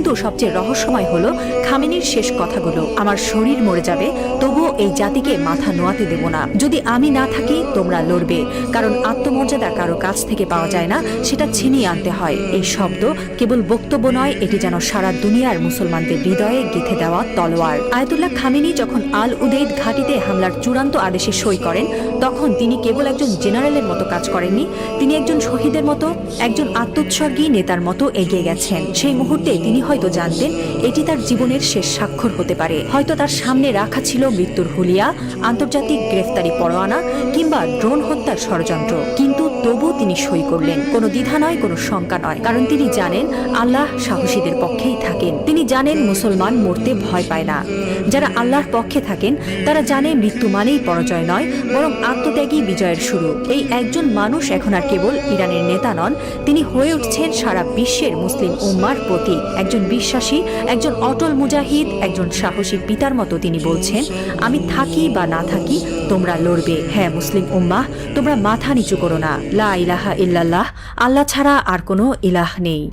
কিন্তু সবচেয়ে রহস্যময় হলো খামেনির শেষ কথাগুলো, আমার শরীর মরে যাবে তবুও এই জাতিকে মাথা নোয়াতে দেব না। যদি আমি না থাকি তোমরা লড়বে, কারণ আত্মমর্যাদা কারো কাছ থেকে পাওয়া যায় না, সেটা ছিনিয়ে আনতে হয়। এই শব্দ কেবল বক্তব্য নয়, এটি যেন সারা দুনিয়ার মুসলমানদের হৃদয়ে গেঁথে দেওয়া তলোয়ার। আয়াতুল্লাহ খামেনি যখন আল উদেইদ ঘাঁটিতে হামলার চূড়ান্ত আদেশে সই করেন, তখন তিনি কেবল একজন জেনারেলের মতো কাজ করেননি, তিনি একজন শহীদের মতো, একজন আত্মোৎসর্গী নেতার মতো এগিয়ে গেছেন। সেই মুহূর্তে তিনি হয়তো জানতেন এটি তার জীবনের শেষ স্বাক্ষর হতে পারে। হয়তো তার সামনে রাখা ছিল মৃত্যুর হুলিয়া, আন্তর্জাতিক গ্রেফতারি পরোয়ানা কিংবা ড্রোন হত্যার ষড়যন্ত্র, কিন্তু তবু তিনি সই করলেন। কোনো দ্বিধা নয়, কোনো শঙ্কা নয়, কারণ তিনি জানেন আল্লাহ সাহসীদের পক্ষেই থাকেন। তিনি জানেন মুসলমান মরতে ভয় পায় না। যারা আল্লাহর পক্ষে থাকেন তারা জানে মৃত্যু মানেই পরাজয় নয়, বরং আত্মত্যাগী বিজয়ের শুরু। এই একজন মানুষ এখন আর কেবল ইরানের নেতা নন, তিনি হয়ে উঠছেন সারা বিশ্বের মুসলিম উম্মার প্রতীক। একজন বিশ্বাসী, একজন অটল মুজাহিদ, একজন সাহসী পিতার মতো তিনি বলছেন, আমি থাকি বা না থাকি তোমরা লড়বে। হ্যাঁ মুসলিম উম্মাহ, তোমরা মাথা নিচু করো না। লা ইলাহা ইল্লাল্লাহ, আল্লাহ ছাড়া আর কোনো ইলাহ নেই।